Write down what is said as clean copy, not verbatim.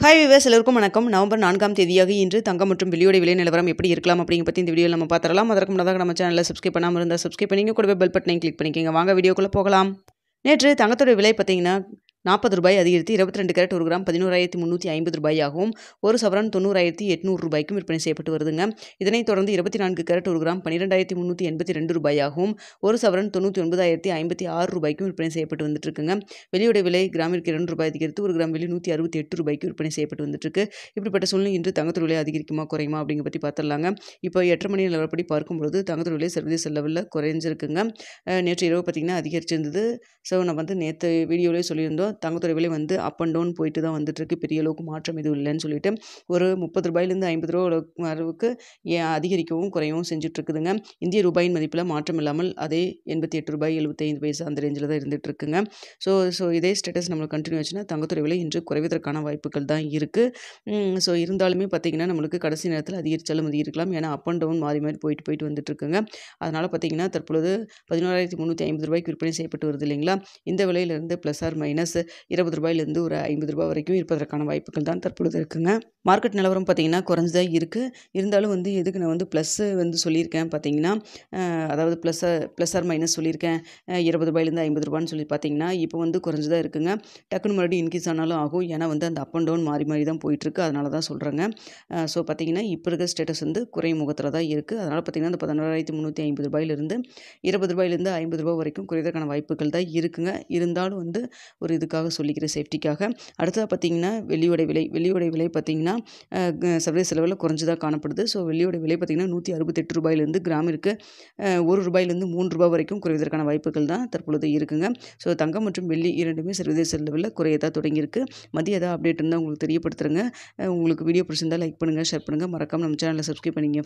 Hi viewers எல்லோருக்கும் வணக்கம். November 4ஆம் தேதியாக இன்று தங்கம் மற்றும் வெள்ளியோட விலை நிலவரம் எப்படி இருக்கலாம் அப்படிங்க பற்றி இந்த வீடியோவில் நம்ம பார்த்துடலாம். அதற்கு முன்னதாக நம்ம சேனலில் சப்ஸ்கிரைப் பண்ணாமல் இருந்தால் சப்ஸ்கிரைப் பண்ணிங்க, கூடவே பெல் பட்டனையும் கிளிக் பண்ணிக்கோங்க. வாங்க வீடியோக்குள்ளே போகலாம். நேற்று தங்கத்தோட விலை பார்த்தீங்கன்னா ₹40 அதிகரித்து 22 கேரட் 1 கிராம் ₹11,350 ஆகவும், ஒரு சவரன் ₹90,800 விற்பனை செய்யப்பட்டு வருதுங்க. இதனைத் தொடர்ந்து 24 கேரட் 1 கிராம் ₹12,382 ஆகவும், ஒரு சவரன் ₹99,056 விற்பனை செய்யப்பட்டு வந்துட்டு இருக்குங்க. வெள்ளியோட விலை கிராமிற்கு ₹2 அதிகரித்து 1 கிராம் வெள்ளி ₹168 விற்பனை செய்யப்பட்டு வந்துட்டு இருக்கு. இப்படிப்பட்ட சூழ்நிலை இன்று தங்கத்தோட விலை அதிகரிக்குமா குறையுமா அப்படிங்க பற்றி பார்த்துடலாங்க. இப்போ 8:30 மணி நிலவரப்படி பார்க்கும்பொழுது தங்கத்தோட விலை சர்வதேச லெவலில் குறைஞ்சிருக்குங்க. நேற்று இரவு பார்த்திங்கன்னா அதிகரிச்சிருந்தது. ஸோ நம்ம நேற்று வீடியோவிலே சொல்லியிருந்தோம், தங்கத்தோட விலை அப் அண்ட் டவுன் போயிட்டு தான் வந்துட்டுருக்கு. பெரிய அளவுக்கு மாற்றம் எதுவும் இல்லைன்னு சொல்லிட்டு ஒரு ₹30 ₹50 அளவுக்கு அதிகரிக்கவும் குறையவும் செஞ்சுட்ருக்குதுங்க. இந்திய ரூபாயின் மதிப்பில் மாற்றம் இல்லாமல் அதே ₹88.75 அந்த ரேஞ்சில் தான் இருந்துகிட்டு இருக்குங்க. ஸோ இதே ஸ்டேட்டஸ் நம்மளுக்கு கண்டினியூ ஆச்சுன்னா தங்கத்தோட விலை இன்று குறைவதற்கான வாய்ப்புகள் தான் இருக்குது. ஸோ இருந்தாலுமே பார்த்திங்கன்னா நம்மளுக்கு கடைசி நேரத்தில் அதிகரித்தாலும் அதிகரிக்கலாம். ஏன்னா அப் அண்ட் டவுன் மாறி மாறி போயிட்டு வந்துட்டுருக்குங்க. அதனால் பார்த்திங்கன்னா தற்பொழுது ₹11,350 விற்பனை செய்யப்பட்டு வருது இல்லைங்களா. இந்த விலையிலிருந்து ப்ளஸ் ஆர் மைனஸ் ₹20 ஒரு ₹50 வரைக்கும் இருப்பதற்கான வாய்ப்புகள் தான் தற்பொழுது இருக்குங்க. மார்க்கெட் நிலவரம் பார்த்திங்கன்னா குறைஞ்சதாக இருக்குது. இருந்தாலும் எதுக்கு நான் ப்ளஸ்ஸு சொல்லியிருக்கேன் பார்த்திங்கன்னா, அதாவது ப்ளஸ் ஆர் மைனஸ் சொல்லியிருக்கேன். ₹20 ₹50 சொல்லி பார்த்திங்கன்னா இப்போ குறைஞ்சதாக இருக்குங்க. டக்குன்னு மறுபடியும் இன்க்ரீஸ் ஆனாலும் ஆகும். ஏன்னா அந்த அப் அண்ட் டவுன் மாறி மாறி தான் போயிட்டுருக்கு. அதனால தான் சொல்கிறேங்க. ஸோ பார்த்திங்கன்னா இப்போ இருக்கிற ஸ்டேட்டஸ் குறையும் முகத்தில் தான் இருக்குது. அதனால் பார்த்திங்கன்னா அந்த ₹16,350 ₹20 ₹50 வரைக்கும் குறைவதற்கான வாய்ப்புகள் தான் இருக்குங்க. இருந்தாலும் ஒரு இதுக்காக சொல்லிக்கிறேன், சேஃப்டிக்காக. அடுத்ததாக பார்த்திங்கன்னா வெள்ளியோட விலை பார்த்திங்கன்னா சர்வதேச லெவலில் குறைஞ்சதாக காணப்படுது. ஸோ வெள்ளியோட விலை பார்த்திங்கன்னா ₹168 கிராமிற்கு ₹1 ₹3 வரைக்கும் குறைவதற்கான வாய்ப்புகள் தான் தற்பொழுது இருக்குங்க. ஸோ தங்கம் மற்றும் வெள்ளி இரண்டுமே சர்வதேச லெவலில் குறையதான் தொடங்கியிருக்கு. மதிய ஏதாவது அப்டேட் இருந்தால் உங்களுக்கு தெரியப்படுத்துகிறேங்க. உங்களுக்கு வீடியோ பிடிச்சிருந்தால் லைக் பண்ணுங்கள், ஷேர் பண்ணுங்கள், மறக்காமல் நம்ம சேனலை சப்ஸ்கிரைப் பண்ணிங்க.